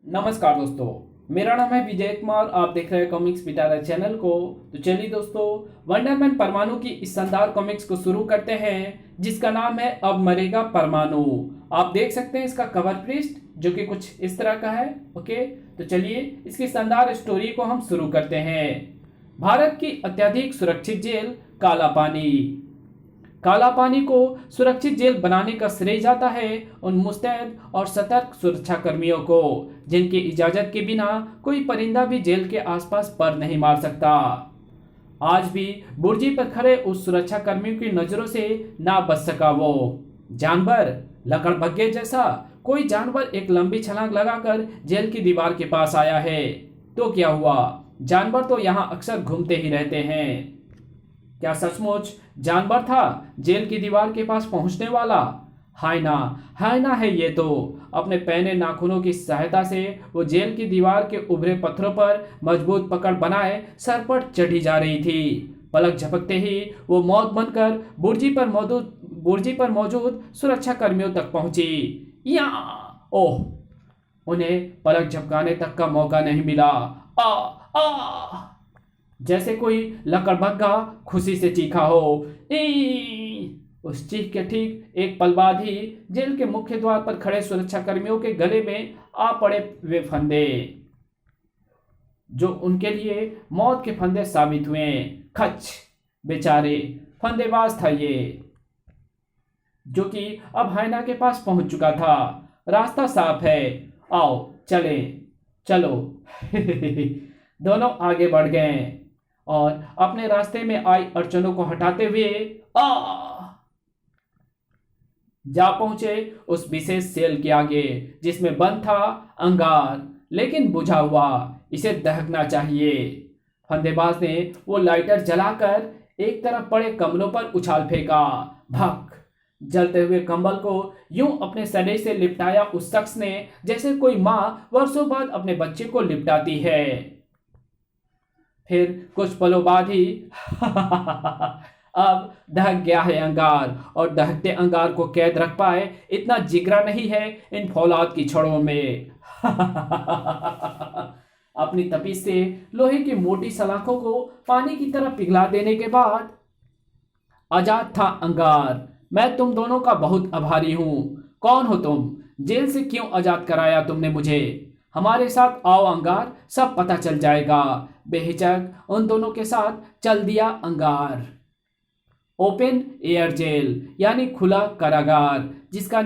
नमस्कार दोस्तों। मेरा नाम है विजय कुमार। आप देख रहे हैं कॉमिक्स पिटारा चैनल को। तो चलिए दोस्तों, वंडरमैन परमाणु की इस शानदार कॉमिक्स को शुरू करते हैं, जिसका नाम है अब मरेगा परमाणु। आप देख सकते हैं इसका कवर पृष्ठ, जो कि कुछ इस तरह का है। ओके, तो चलिए इसकी शानदार स्टोरी को हम शुरू करते हैं। भारत की अत्यधिक सुरक्षित जेल काला पानी। काला पानी को सुरक्षित जेल बनाने का श्रेय जाता है उन मुस्तैद और सतर्क सुरक्षा कर्मियों को, जिनकी इजाजत के बिना कोई परिंदा भी जेल के आसपास पर नहीं मार सकता। आज भी बुर्जी पर खड़े उस सुरक्षा कर्मियों की नजरों से ना बच सका वो जानवर। लकड़बग्घे जैसा कोई जानवर एक लंबी छलांग लगाकर जेल की दीवार के पास आया है। तो क्या हुआ? जानवर तो यहाँ अक्सर घूमते ही रहते हैं। क्या सचमुच जानवर था जेल की दीवार के पास पहुंचने वाला? हायना, हायना है ये तो। अपने पैने नाखूनों की सहायता से वो जेल की दीवार के उभरे पत्थरों पर मजबूत पकड़ बनाए सर पर चढ़ी जा रही थी। पलक झपकते ही वो मौत बनकर बुर्जी पर मौजूद सुरक्षा कर्मियों तक पहुंची। या ओह, उन्हें पलक झपकाने तक का मौका नहीं मिला। आ आ जैसे कोई लकड़बग्घा खुशी से चीखा हो। ई! उस चीख के ठीक एक पल बाद ही जेल के मुख्य द्वार पर खड़े सुरक्षा कर्मियों के गले में आ पड़े वे फंदे, जो उनके लिए मौत के फंदे साबित हुए। खच! बेचारे फंदेबाज था ये, जो कि अब हायना के पास पहुंच चुका था। रास्ता साफ है, आओ चले चलो। दोनों आगे बढ़ गए और अपने रास्ते में आई अड़चनों को हटाते हुए जा पहुंचे उस विशेष सेल के आगे, जिसमें बंद था अंगार, लेकिन बुझा हुआ। इसे दहकना चाहिए। फंदेबाज ने वो लाइटर जलाकर एक तरफ पड़े कमलों पर उछाल फेंका। भक! जलते हुए कंबल को यूं अपने सर से लिपटाया उस शख्स ने, जैसे कोई माँ वर्षों बाद अपने बच्चे को लिपटाती है। फिर कुछ पलों बाद ही अब दहक गया है अंगार, और दहकते अंगार को कैद रख पाए इतना जिगरा नहीं है इन फौलाद की छड़ों में। अपनी तपिश से लोहे की मोटी सलाखों को पानी की तरह पिघला देने के बाद आजाद था अंगार। मैं तुम दोनों का बहुत आभारी हूं। कौन हो तुम? जेल से क्यों आजाद कराया तुमने मुझे? हमारे साथ आओ अंगार, सब पता चल जाएगा। बेहिचक उन दोनों के साथ चल दिया अंगार। ओपन एयर जेल यानी खुला कारागार, जिसका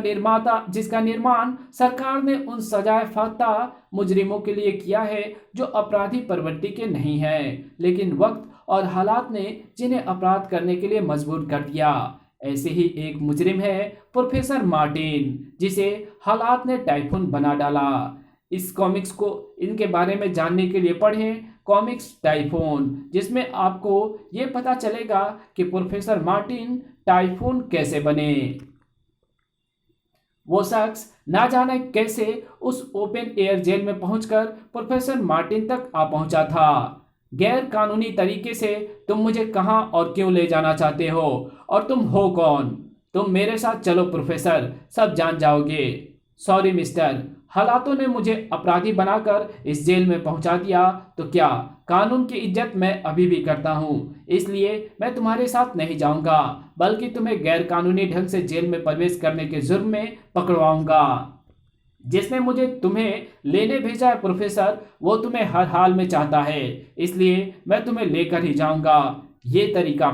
निर्माण सरकार ने उन सजाए फाता मुजरिमों के लिए किया है जो अपराधी प्रवृत्ति के नहीं है, लेकिन वक्त और हालात ने जिन्हें अपराध करने के लिए मजबूर कर दिया। ऐसे ही एक मुजरिम है प्रोफेसर मार्टिन, जिसे हालात ने टाइफून बना डाला। इस कॉमिक्स को इनके बारे में जानने के लिए पढ़ें कॉमिक्स टाइफून, जिसमें आपको ये पता चलेगा कि प्रोफेसर मार्टिन टाइफून कैसे बने। वो शख्स ना जाने कैसे उस ओपन एयर जेल में पहुंचकर प्रोफेसर मार्टिन तक आ पहुंचा था। गैर कानूनी तरीके से तुम मुझे कहां और क्यों ले जाना चाहते हो, और तुम हो कौन? तुम मेरे साथ चलो प्रोफेसर, सब जान जाओगे। सॉरी मिस्टर, हालातों ने मुझे अपराधी बनाकर इस जेल में पहुंचा दिया, तो क्या कानून की इज्जत मैं अभी भी करता हूं, इसलिए मैं तुम्हारे साथ नहीं जाऊंगा, बल्कि तुम्हें गैर कानूनी ढंग से जेल में प्रवेश करने के जुर्म में पकड़वाऊंगा। जिसने मुझे तुम्हें लेने भेजा है प्रोफेसर, वो तुम्हें हर हाल में चाहता है, इसलिए मैं तुम्हें लेकर ही जाऊंगा। ये तरीका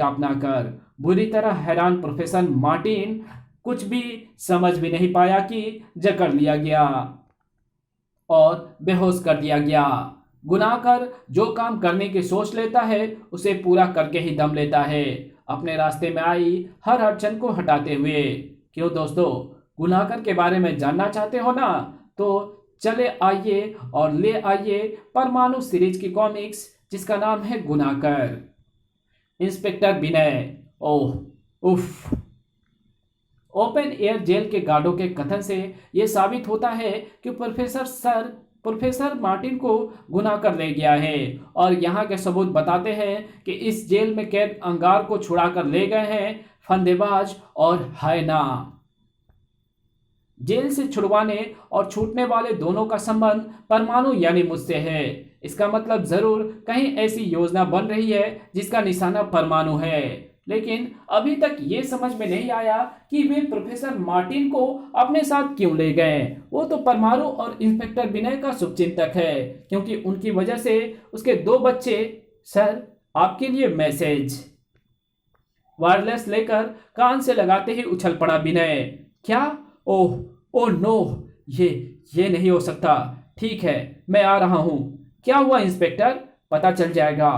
अपनाकर बुरी तरह हैरान प्रोफेसर मार्टिन कुछ भी समझ भी नहीं पाया कि जकड़ लिया गया और बेहोश कर दिया गया। गुनाह कर जो काम करने की सोच लेता है, उसे पूरा करके ही दम लेता है, अपने रास्ते में आई हर अड़चन को हटाते हुए। क्यों दोस्तों, गुनाहकर के बारे में जानना चाहते हो ना? तो चले आइए और ले आइए परमाणु सीरीज की कॉमिक्स, जिसका नाम है गुनाहकर। इंस्पेक्टर विनय। ओह उफ! ओपन एयर जेल के गार्डों के कथन से यह साबित होता है कि प्रोफेसर मार्टिन को गुनाह कर ले गया है, और यहाँ के सबूत बताते हैं कि इस जेल में कैद अंगार को छुड़ा कर ले गए हैं फंदेबाज और हायना। जेल से छुड़वाने और छूटने वाले दोनों का संबंध परमाणु यानी मुझसे है। इसका मतलब जरूर कहीं ऐसी योजना बन रही है जिसका निशाना परमाणु है। लेकिन अभी तक ये समझ में नहीं आया कि वे प्रोफेसर मार्टिन को अपने साथ क्यों ले गए। वो तो परमाणु और इंस्पेक्टर विनय का शुभचिंतक है, क्योंकि उनकी वजह से उसके 2 बच्चे। सर, आपके लिए मैसेज। वायरलेस लेकर कान से लगाते ही उछल पड़ा विनय। क्या? ओह ओह नो, ये नहीं हो सकता। ठीक है, मैं आ रहा हूं। क्या हुआ इंस्पेक्टर? पता चल जाएगा,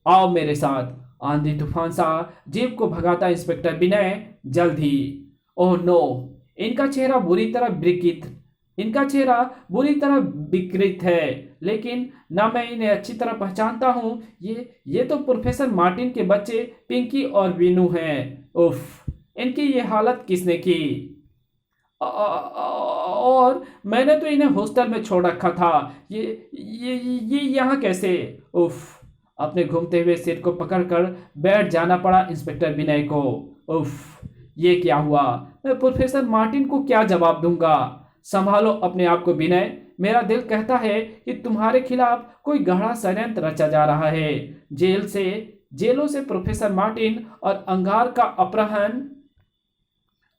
आओ मेरे साथ। आंधी तूफान सा जीप को भगाता इंस्पेक्टर विनय जल्द ही। ओह नो, इनका चेहरा बुरी तरह विकृत है, लेकिन ना मैं इन्हें अच्छी तरह पहचानता हूं। ये तो प्रोफेसर मार्टिन के बच्चे पिंकी और वीनू हैं। उफ, इनकी ये हालत किसने की? और मैंने तो इन्हें हॉस्टल में छोड़ रखा था। ये यहाँ कैसे? उफ, अपने घूमते हुए सिर को पकड़कर बैठ जाना पड़ा इंस्पेक्टर विनय को। उफ, ये क्या हुआ? मैं प्रोफेसर मार्टिन को क्या जवाब दूंगा? संभालो अपने आप को विनय। मेरा दिल कहता है कि तुम्हारे खिलाफ कोई गहरा षड्यंत्र रचा जा रहा है। जेलों से प्रोफेसर मार्टिन और अंगार का अपहरण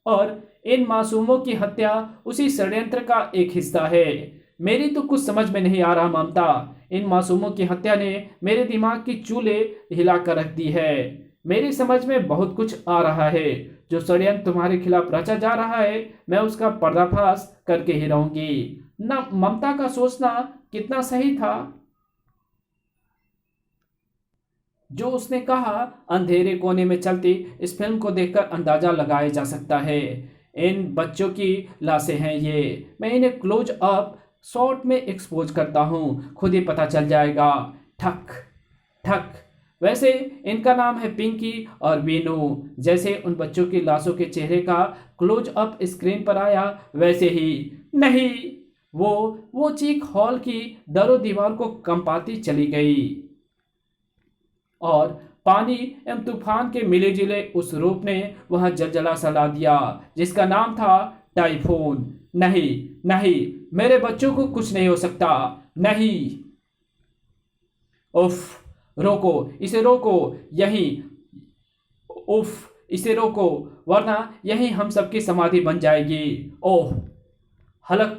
और इन मासूमों की हत्या उसी षड्यंत्र का एक हिस्सा है। मेरी तो कुछ समझ में नहीं आ रहा ममता। इन मासूमों की हत्या ने मेरे दिमाग की चूल्हे हिला कर रख दी है। मेरी समझ में बहुत कुछ आ रहा है। जो षड्यंत्र तुम्हारे खिलाफ रचा जा रहा है, मैं उसका पर्दाफाश करके ही रहूंगी। न ममता का सोचना कितना सही था। जो उसने कहा, अंधेरे कोने में चलती इस फिल्म को देखकर अंदाजा लगाया जा सकता है। इन बच्चों की लाशें हैं ये। मैं इन्हें क्लोज अप शॉट में एक्सपोज करता हूँ, खुद ही पता चल जाएगा। ठक ठक। वैसे इनका नाम है पिंकी और वीनू। जैसे उन बच्चों की लाशों के चेहरे का क्लोज अप स्क्रीन पर आया, वैसे ही नहीं, वो चीख हॉल की दरो दीवार को कंपाती चली गई और पानी एवं तूफान के मिले जुले उस रूप ने वहां जलजला सा ला दिया जिसका नाम था टाइफून। नहीं नहीं, मेरे बच्चों को कुछ नहीं हो सकता। नहीं। उफ, रोको इसे, रोको यहीं। उफ, इसे रोको, वरना यहीं हम सबकी समाधि बन जाएगी। ओह, हलक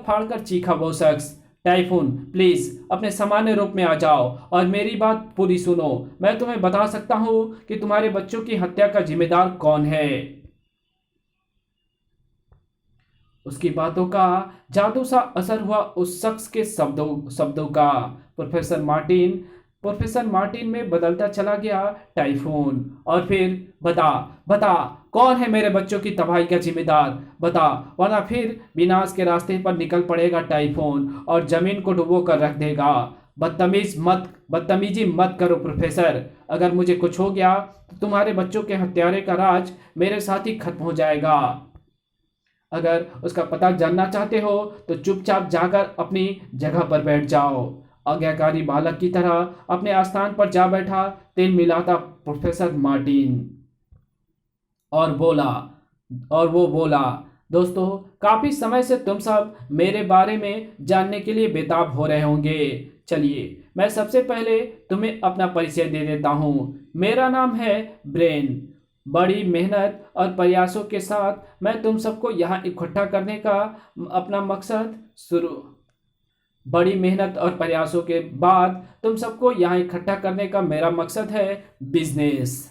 फाड़कर चीखा वो शख्स। टाइफून, प्लीज अपने सामान्य रूप में आ जाओ और मेरी बात पूरी सुनो। मैं तुम्हें बता सकता हूं कि तुम्हारे बच्चों की हत्या का जिम्मेदार कौन है। उसकी बातों का जादू सा असर हुआ उस शख्स के शब्दों का। प्रोफेसर मार्टिन में बदलता चला गया टाइफून। और फिर बता कौन है मेरे बच्चों की तबाही का जिम्मेदार? बता, वरना फिर विनाश के रास्ते पर निकल पड़ेगा टाइफून और जमीन को डुबो कर रख देगा। बदतमीजी मत करो प्रोफेसर। अगर मुझे कुछ हो गया तो तुम्हारे बच्चों के हत्यारे का राज मेरे साथ ही खत्म हो जाएगा। अगर उसका पता जानना चाहते हो तो चुपचाप जाकर अपनी जगह पर बैठ जाओ। आज्ञाकारी बालक की तरह अपने स्थान पर जा बैठा तिल मिलाता प्रोफेसर मार्टिन और वो बोला, दोस्तों, काफी समय से तुम सब मेरे बारे में जानने के लिए बेताब हो रहे होंगे। चलिए, मैं सबसे पहले तुम्हें अपना परिचय दे देता हूँ। मेरा नाम है ब्रेन। बड़ी मेहनत और प्रयासों के साथ मैं तुम सबको यहाँ इकट्ठा करने का अपना मकसद बड़ी मेहनत और प्रयासों के बाद तुम सबको यहाँ इकट्ठा करने का मेरा मकसद है बिजनेस।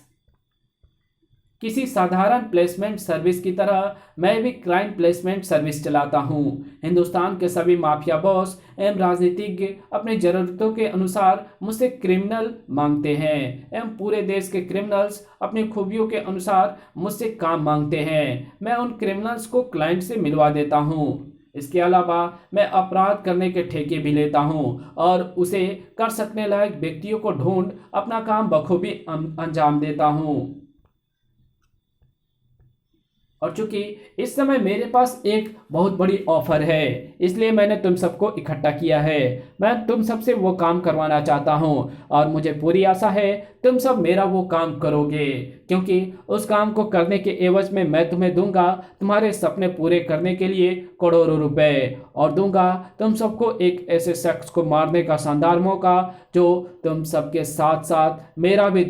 किसी साधारण प्लेसमेंट सर्विस की तरह मैं भी क्राइम प्लेसमेंट सर्विस चलाता हूँ। हिंदुस्तान के सभी माफिया बॉस एवं राजनीतिज्ञ अपनी जरूरतों के अनुसार मुझसे क्रिमिनल मांगते हैं एवं पूरे देश के क्रिमिनल्स अपनी खूबियों के अनुसार मुझसे काम मांगते हैं। मैं उन क्रिमिनल्स को क्लाइंट से मिलवा देता हूँ। इसके अलावा मैं अपराध करने के ठेके भी लेता हूँ और उसे कर सकने लायक व्यक्तियों को ढूंढ अपना काम बखूबी अंजाम देता हूँ। और चूंकि इस समय मेरे पास एक बहुत बड़ी ऑफर है, इसलिए मैंने तुम सबको इकट्ठा किया है। मैं तुम सबसे वो काम करवाना चाहता हूँ और मुझे पूरी आशा है तुम सब मेरा वो काम करोगे, क्योंकि उस काम को करने के एवज में मैं तुम्हें दूंगा तुम्हारे सपने पूरे करने के लिए करोड़ों रुपए, और दूंगा तुम सबको एक ऐसे शख्स को मारने का शानदार मौका जो तुम सबके साथ साथ मेरा भी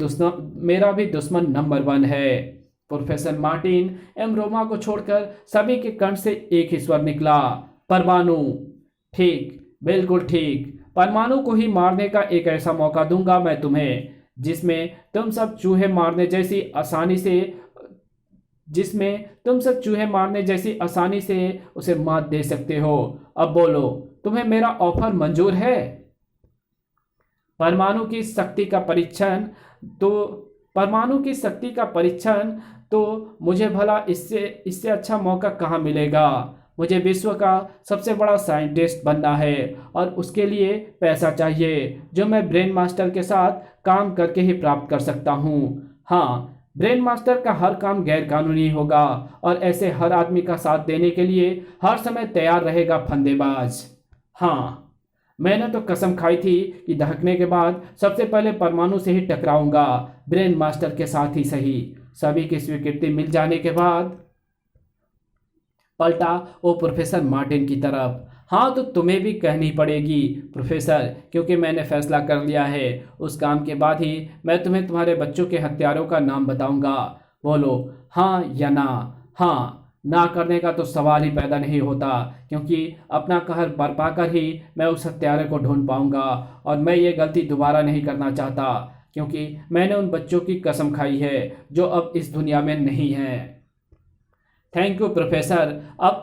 दुश्मन नंबर 1 है। प्रोफेसर मार्टिन एम रोमा को छोड़कर सभी के कंठ से एक ही स्वर निकला, परमाणु। ठीक, बिल्कुल ठीक, परमाणु को ही मारने का एक ऐसा मौका दूंगा मैं तुम्हें जिसमें तुम सब चूहे मारने जैसी आसानी से उसे मात दे सकते हो। अब बोलो, तुम्हें मेरा ऑफर मंजूर है? परमाणु की शक्ति का परीक्षण तो मुझे भला इससे अच्छा मौका कहाँ मिलेगा। मुझे विश्व का सबसे बड़ा साइंटिस्ट बनना है और उसके लिए पैसा चाहिए जो मैं ब्रेन मास्टर के साथ काम करके ही प्राप्त कर सकता हूँ। हाँ, ब्रेन मास्टर का हर काम गैर कानूनी होगा और ऐसे हर आदमी का साथ देने के लिए हर समय तैयार रहेगा फंदेबाज। हाँ, मैंने तो कसम खाई थी कि दहकने के बाद सबसे पहले परमाणु से ही टकराऊंगा, ब्रेन मास्टर के साथ ही सही। सभी की स्वीकृति मिल जाने के बाद पलटा वो प्रोफेसर मार्टिन की तरफ। हाँ, तो तुम्हें भी कहनी पड़ेगी प्रोफेसर, क्योंकि मैंने फैसला कर लिया है। उस काम के बाद ही मैं तुम्हें तुम्हारे बच्चों के हत्यारों का नाम बताऊंगा। बोलो हाँ या ना। हाँ, ना करने का तो सवाल ही पैदा नहीं होता, क्योंकि अपना कहर बरपा कर ही मैं उस हत्यारे को ढूंढ पाऊंगा और मैं ये गलती दोबारा नहीं करना चाहता, क्योंकि मैंने उन बच्चों की कसम खाई है जो अब इस दुनिया में नहीं हैं। Thank you professor. अब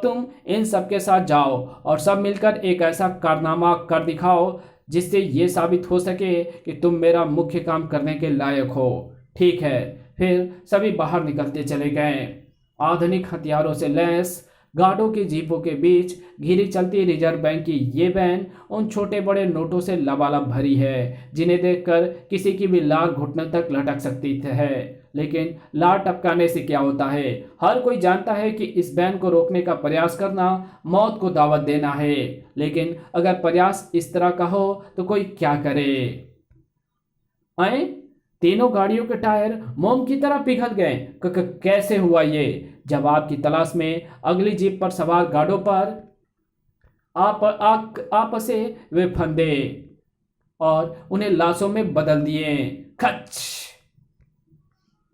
तुम इन सब के साथ जाओ और सब मिलकर एक ऐसा कारनामा कर दिखाओ जिससे ये साबित हो सके कि तुम मेरा मुख्य काम करने के लायक हो। ठीक है। फिर सभी बाहर निकलते चले गए। आधुनिक हथियारों से लैस गार्डों की जीपों के बीच घिरी चलती रिजर्व बैंक की ये वैन उन छोटे बड़े नोटों से लबालब भरी है जिन्हें देखकर किसी की भी लार घुटने तक लटक सकती है। लेकिन लार टपकाने से क्या होता है? हर कोई जानता है कि इस वैन को रोकने का प्रयास करना मौत को दावत देना है, लेकिन अगर प्रयास इस तरह का हो तो कोई क्या करे? आए, तीनों गाड़ियों के टायर मोम की तरह पिघल गए। कैसे हुआ ये? जवाब की तलाश में अगली जीप पर सवार गार्डों पर आपसे वे फंदे और उन्हें लाशों में बदल दिए। खच!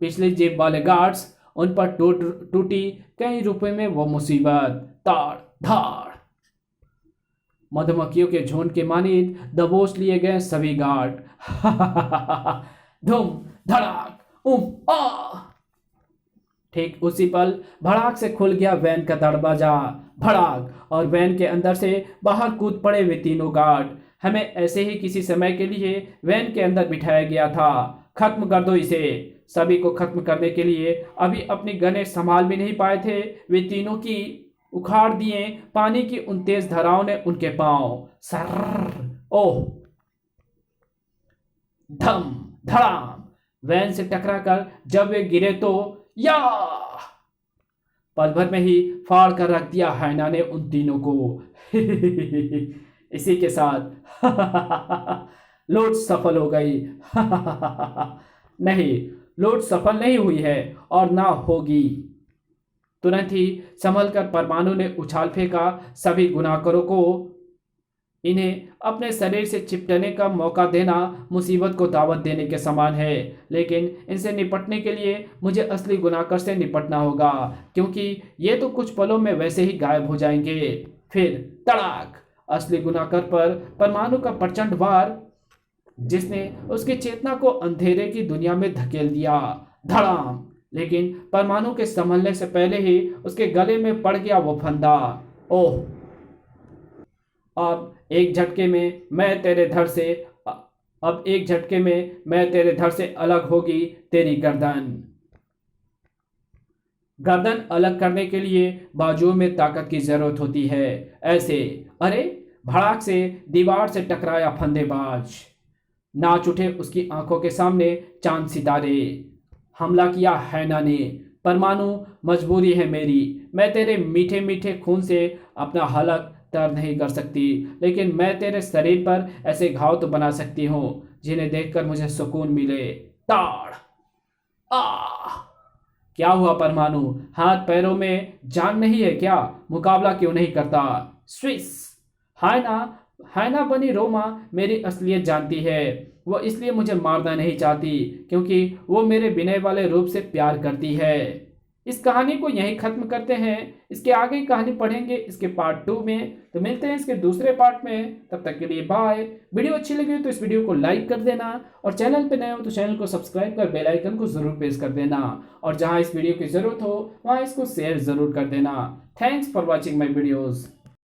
पिछली जीप वाले गार्ड्स उन पर टूटी कई रुपए में वो मुसीबत। ताड़ धाड़ मधुमक्खियों के झुंड के मानिंद दबोच लिए गए सभी गार्ड। धूम धड़ाक आ! ठीक उसी पल भड़ाक से खुल गया वैन का दरवाजा। भड़ाक, और वैन के अंदर से बाहर कूद पड़े वे तीनों गार्ड। हमें ऐसे ही किसी समय के लिए वैन के अंदर बिठाया गया था। खत्म कर दो इसे। सभी को खत्म करने के लिए अभी अपनी गनें संभाल भी नहीं पाए थे, वे तीनों की उखाड़ दिए पानी की उन तेज धाराओं ने उनके पांव। Sir oh! धम धड़ाम! वैन से टकराकर जब वे गिरे तो या पल भर में ही फाड़ कर रख दिया हैना ने उन तीनों को। इसी के साथ लूट सफल हो गई। नहीं, लूट सफल नहीं हुई है और ना होगी। तुरंत ही संभल कर परमाणु ने उछाल फेंका सभी गुनाहगारों को। इन्हें अपने शरीर से चिपटने का मौका देना मुसीबत को दावत देने के समान है, लेकिन इनसे निपटने के लिए मुझे असली गुनाहगार से निपटना होगा, क्योंकि ये तो कुछ पलों में वैसे ही गायब हो जाएंगे। फिर तड़ाक! असली गुनाहगार पर परमाणु का प्रचंड वार, जिसने उसकी चेतना को अंधेरे की दुनिया में धकेल दिया। धड़ाम! लेकिन परमाणु के संभलने से पहले ही उसके गले में पड़ गया वो फंदा। ओह! अब एक झटके में मैं तेरे धड़ से अलग होगी तेरी गर्दन। गर्दन अलग करने के लिए बाजुओं में ताकत की जरूरत होती है। ऐसे अरे! भड़ाक से दीवार से टकराया फंदेबाज। नाच उठे उसकी आंखों के सामने चांद सितारे। हमला किया हैना ने। परमाणु मजबूरी है मेरी, मैं तेरे मीठे मीठे खून से अपना हलक तर नहीं कर सकती, लेकिन मैं तेरे शरीर पर ऐसे घाव तो बना सकती हूँ जिन्हें देखकर मुझे सुकून मिले। ताड़। आ क्या हुआ परमाणु, हाथ पैरों में जान नहीं है क्या? मुकाबला क्यों नहीं करता? स्विस। हायना, हायना बनी रोमा मेरी असलियत जानती है। वो इसलिए मुझे मारना नहीं चाहती क्योंकि वो मेरे विनय वाले रूप से प्यार करती है। इस कहानी को यहीं खत्म करते हैं। इसके आगे की कहानी पढ़ेंगे इसके पार्ट 2 में। तो मिलते हैं इसके दूसरे पार्ट में, तब तक के लिए बाय। वीडियो अच्छी लगी हो तो इस वीडियो को लाइक कर देना, और चैनल पे नए हो तो चैनल को सब्सक्राइब कर बेल आइकन को जरूर प्रेस कर देना, और जहां इस वीडियो की जरूरत हो वहां इसको शेयर जरूर कर देना। Thanks for watching my videos.